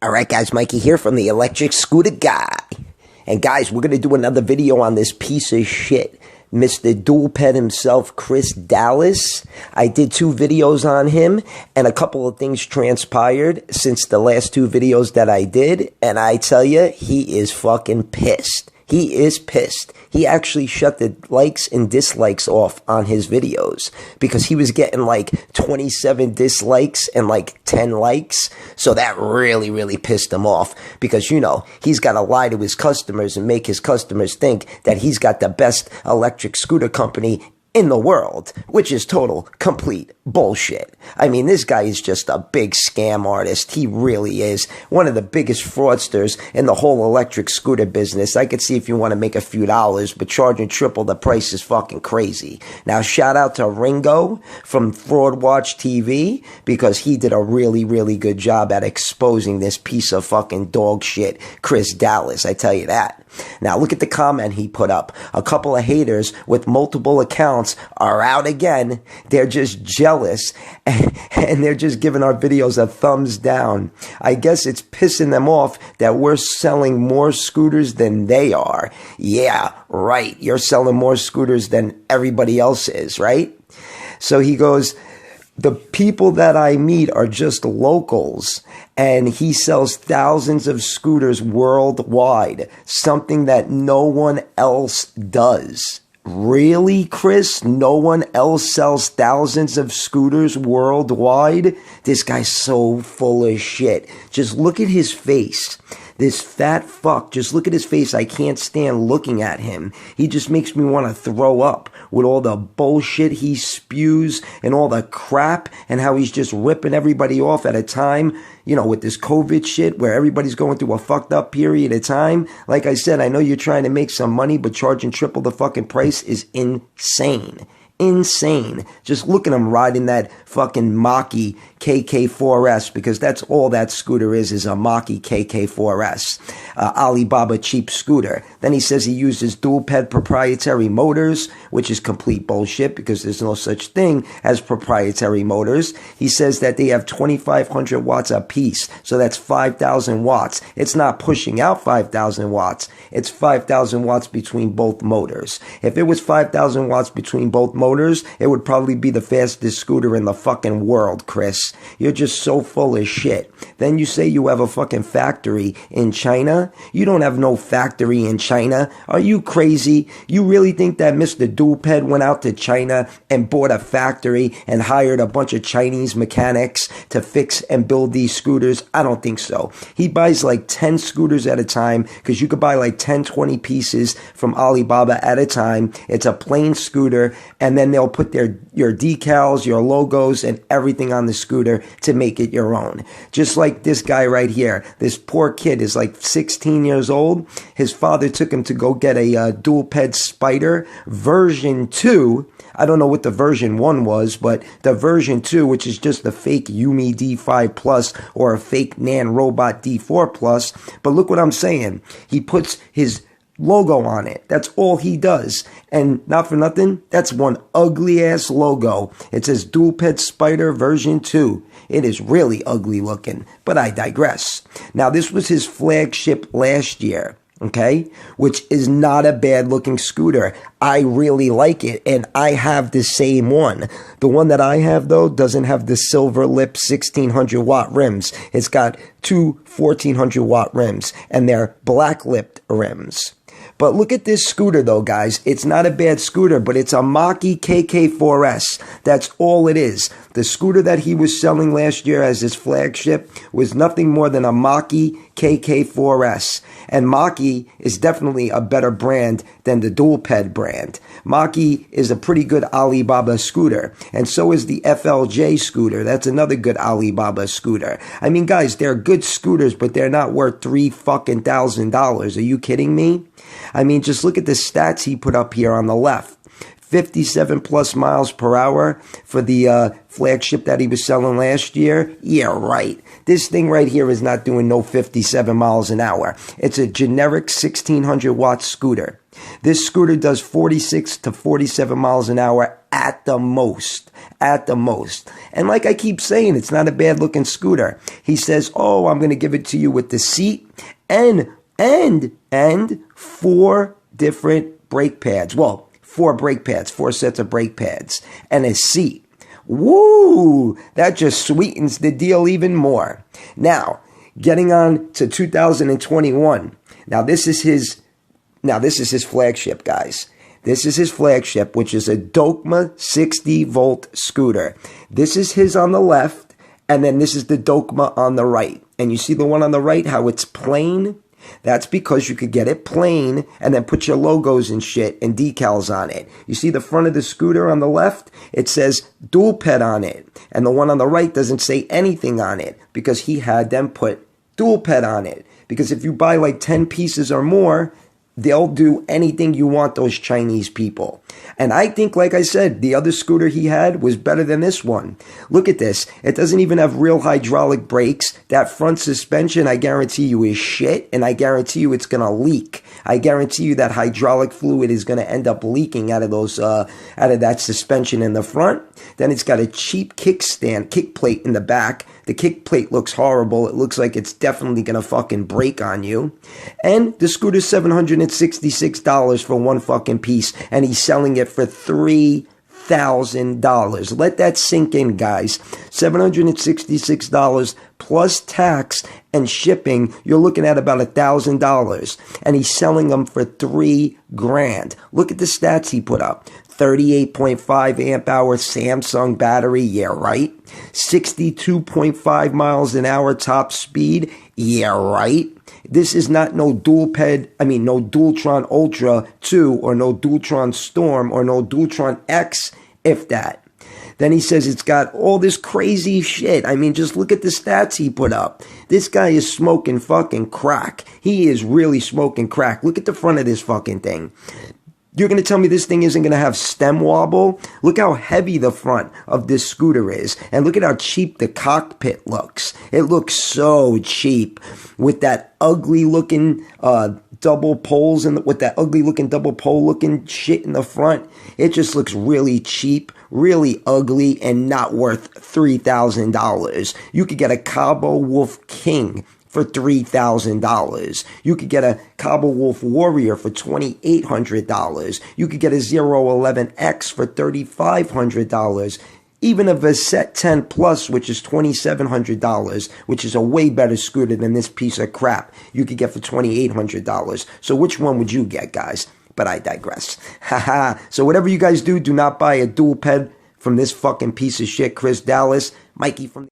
Alright guys, Mikey here from the Electric Scooter Guy. And guys, we're going to do another video on this piece of shit, Mr. Dualped himself, Chris Dallas. I did 2 videos on him, and a couple of things transpired since the last 2 videos that I did. And I tell you, he is fucking pissed. He is pissed. He actually shut the likes and dislikes off on his videos because he was getting like 27 dislikes and like 10 likes. So that really pissed him off because, you know, he's got to lie to his customers and make his customers think that he's got the best electric scooter company in the world, which is total, complete bullshit. I mean, this guy is just a big scam artist. He really is one of the biggest fraudsters in the whole electric scooter business. I could see if you want to make a few dollars, but charging triple the price is fucking crazy. Now, shout out to Ringo from Fraud Watch TV because he did a really good job at exposing this piece of fucking dog shit, Chris Dallas. I tell you that. Now, look at the comment he put up. A couple of haters with multiple accounts are out again. They're just jealous and they're just giving our videos a thumbs down. I guess it's pissing them off that we're selling more scooters than they are. Yeah, right. You're selling more scooters than everybody else is, right? So he goes, the people that I meet are just locals, and he sells thousands of scooters worldwide, something that no one else does. Really, Chris? No one else sells thousands of scooters worldwide? This guy's so full of shit. Just look at his face. This fat fuck, just look at his face. I can't stand looking at him. He just makes me want to throw up with all the bullshit he spews and all the crap and how he's just ripping everybody off at a time, you know, with this COVID shit where everybody's going through a fucked up period of time. Like I said, I know you're trying to make some money, but charging triple the fucking price is insane. Insane. Just look at him riding that fucking Mach-E KK4S, because that's all that scooter is a Mach-E KK4S, Alibaba cheap scooter. Then he says he uses Dualped proprietary motors, which is complete bullshit because there's no such thing as proprietary motors. He says that they have 2,500 watts a piece, so that's 5,000 watts. It's not pushing out 5,000 watts. It's 5,000 watts between both motors. If it was 5,000 watts between both motors, it would probably be the fastest scooter in the fucking world, Chris. You're just so full of shit. Then you say you have a fucking factory in China. You don't have no factory in China. Are you crazy? You really think that Mr. Dualped went out to China and bought a factory and hired a bunch of Chinese mechanics to fix and build these scooters? I don't think so. He buys like 10 scooters at a time because you could buy like 10, 20 pieces from Alibaba at a time. It's a plain scooter, and then they'll put your decals, your logos, and everything on the scooter to make it your own. Just like this guy right here. This poor kid is like 16 years old. His father took him to go get a Dualped Spider version 2. I don't know what the version 1 was, but the version 2, which is just the fake Yumi D5 Plus or a fake Nan Robot D4 Plus. But look what I'm saying. He puts his logo on it. That's all he does. And not for nothing, that's one ugly ass logo. It says Dualped Spider version 2. It is really ugly looking, but I digress. Now, this was his flagship last year, okay? Which is not a bad looking scooter. I really like it, and I have the same one. The one that I have, though, doesn't have the silver lip 1600 watt rims. It's got 2 1400 watt rims, and they're black lipped rims. But look at this scooter, though, guys. It's not a bad scooter, but it's a Mach-E KK4S. That's all it is. The scooter that he was selling last year as his flagship was nothing more than a Mach-E KK4S. And Mach-E is definitely a better brand than the Dualped brand. Mach-E is a pretty good Alibaba scooter. And so is the FLJ scooter. That's another good Alibaba scooter. I mean, guys, they're good scooters, but they're not worth $3,000. Are you kidding me? I mean, just look at the stats he put up here on the left. 57 plus miles per hour for the flagship that he was selling last year. Yeah, right. This thing right here is not doing no 57 miles an hour. It's a generic 1600 watt scooter. This scooter does 46 to 47 miles an hour at the most. At the most. And like I keep saying, it's not a bad looking scooter. He says, oh, I'm going to give it to you with the seat and 4 different brake pads. Well, 4 brake pads, 4 sets of brake pads, and a seat. Woo! That just sweetens the deal even more. Now, getting on to 2021. Now this is his flagship, guys. This is his flagship, which is a Dokma 60-volt scooter. This is his on the left, and then this is the Dokma on the right. And you see the one on the right, how it's plain? That's because you could get it plain and then put your logos and shit and decals on it. You see the front of the scooter on the left? It says Dualped on it. And the one on the right doesn't say anything on it because he had them put Dualped on it. Because if you buy like 10 pieces or more, they'll do anything you want, those Chinese people. And I think, like I said, the other scooter he had was better than this one. Look at this. It doesn't even have real hydraulic brakes. That front suspension, I guarantee you, is shit. And I guarantee you it's going to leak. I guarantee you that hydraulic fluid is going to end up leaking out of that suspension in the front. Then it's got a cheap kick plate in the back. The kick plate looks horrible. It looks like it's definitely going to fucking break on you. And the scooter's $766 for one fucking piece. And he's selling it for $3,000. Let that sink in, guys. $766 plus tax and shipping. You're looking at about $1,000. And he's selling them for $3,000. Look at the stats he put up. 38.5 amp hour Samsung battery, yeah, right? 62.5 miles an hour top speed, yeah, right? This is not no Dualtron Ultra 2 or no Dualtron Storm or no Dualtron X, if that. Then he says it's got all this crazy shit. I mean, just look at the stats he put up. This guy is smoking fucking crack. He is really smoking crack. Look at the front of this fucking thing. You're going to tell me this thing isn't going to have stem wobble? Look how heavy the front of this scooter is. And look at how cheap the cockpit looks. It looks so cheap with that ugly looking double poles and with that ugly looking double pole looking shit in the front. It just looks really cheap, really ugly, and not worth $3,000. You could get a Cabo Wolf King for $3,000. You could get a Cabo Wolf Warrior for $2,800. You could get a 011X for $3,500. Even a Vasette 10 Plus, which is $2,700, which is a way better scooter than this piece of crap, you could get for $2,800. So which one would you get, guys? But I digress. Haha. So whatever you guys do not buy a Dualped from this fucking piece of shit, Chris Dallas. Mikey from